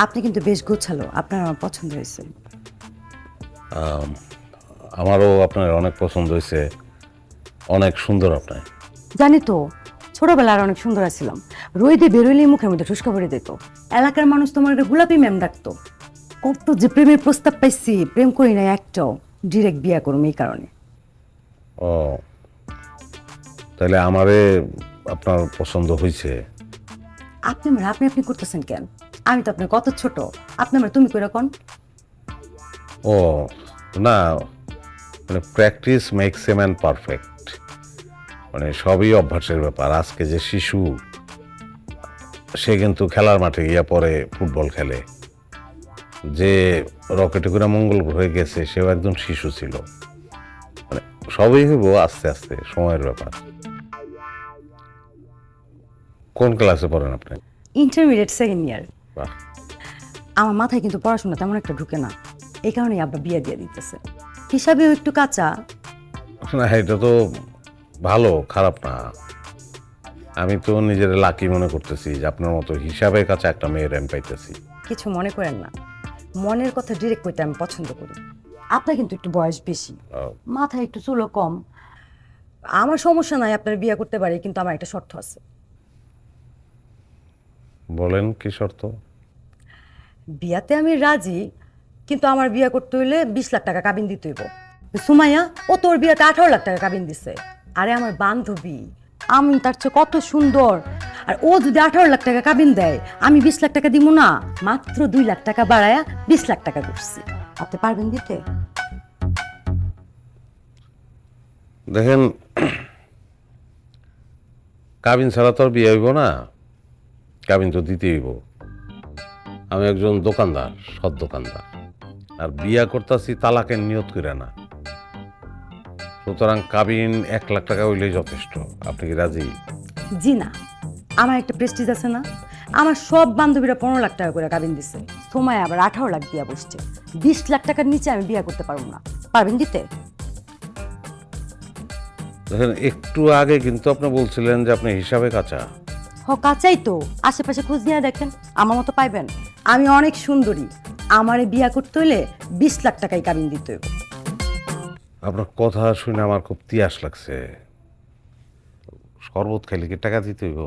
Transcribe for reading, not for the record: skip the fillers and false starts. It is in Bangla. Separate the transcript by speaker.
Speaker 1: আপনি কিন্তু বেশ গোছালো, আপনার আমার পছন্দ হয়েছে।
Speaker 2: আমারও আপনার অনেক পছন্দ হয়েছে, অনেক সুন্দর আপনার।
Speaker 1: জানি তো, ছোটবেলায় আর অনেক সুন্দর ছিলাম। রোদে বেরোলেই মুখের মধ্যে ঠুসকা ভরে দিত। এলাকার মানুষ তোমার গোলাপি ম্যাম ডাকতো। কত যে প্রেমের প্রস্তাব পাইছি, প্রেম করি না একটাও, ডিরেক্ট বিয়া করুম এই কারণে।
Speaker 2: ও, তাহলে আমারে আপনার পছন্দ হয়েছে?
Speaker 1: আপনি আমার আপনি আপনি করতেছেন কেন? আমি তো আপনার কত ছোট, আপনি আমার তুমি করে কোন?
Speaker 2: ও না, মানে practice makes a man perfect, মানে সবই অভ্যাসের ব্যাপার। আজকে যে শিশু, সে কিন্তু খেলার মাঠে গিয়া পরে ফুটবল খেলে। যে রকেটে করে মঙ্গল গ্রহে গেছে, সেও একজন শিশু ছিল। মানে সবই হইব আস্তে আস্তে, সময়ের ব্যাপার। কোন ক্লাসে পড়েন আপনি?
Speaker 1: Intermediate second year.
Speaker 2: বাহ,
Speaker 1: আমার মাথায় কিন্তু পড়াশোনা তেমন একটা ঢুকে না, এই কারণেই আব্বা বিয়ে দিয়ে দিতেছে। হিসাবেও একটু কাঁচা।
Speaker 2: না এটা তো ভালো, খারাপ না। আমি তো নিজের লাকি মনে করতেছি যে আপনার মতো হিসাবের কাছে একটা মেয়ের আমি পাইতেছি।
Speaker 1: কিছু মনে করেন না, মনের কথা ডিরেক্ট করতে আমি পছন্দ করি। আপনার কিন্তু একটু বয়স বেশি, মাথায় একটু চুলও কম। আমার সমস্যা নাই, আপনার বিয়ে করতে পারি, কিন্তু আমার একটা শর্ত আছে।
Speaker 2: বলেন কি শর্ত?
Speaker 1: বিয়াতে আমি রাজি, কিন্তু আমার বিয়ে করতে হইলে 20 লাখ টাকা কাবিন দিতে হইব। সুমাইয়া, ও তোর বিয়েতে 18 লাখ টাকা কাবিন দিছে। আরে আমার বান্ধবী, আমি তার চেয়ে কত সুন্দর। আর ও যদি 18 লাখ টাকা কাবিন দেয়, আমি 20 লাখ টাকা দিব না। মাত্র 2 লাখ টাকা বাড়ায়া 20 লাখ টাকা করছি। আপনি পারবেন দিতে?
Speaker 2: দেখেন, কাবিন ছাড়া তো আর বিয়ে হইব না, কাবিন তো দিতে হইব। আমি একজন দোকানদার, সৎ দোকানদার, আর বিয়া করতেছি তালাকের নিয়ত করে না। সুতরাং কাবিন 1 লাখ টাকা হইলেই যথেষ্ট। আপনি কি রাজি?
Speaker 1: জি না, আমার একটা প্রেস্টিজ আছে না। আমার সব বান্ধবীরা 15 লাখ টাকা করে কাবিন দিছে, সময় আবার 18 লাখ দিয়া বসছে। 20 লাখ টাকার নিচে আমি বিয়ে করতে পারবো না। পারবেন দিতে?
Speaker 2: দেখেন, একটু আগে কিন্তু আপনি বলছিলেন যে আপনি হিসাবে কাঁচা।
Speaker 1: হ, কাচাই তো। আশেপাশে খোঁজ নিয়ে দেখেন, আমার মতো পাইবেন? আমি অনেক সুন্দরী, আমারে বিয়া করতে হইলে 20 লাখ টাকাই কাবিন দিতে হইব।
Speaker 2: আপনার কথা শুনে আমার খুব তিয়াস লাগছে। শরবত খাইলে কি টাকা দিতে হইব?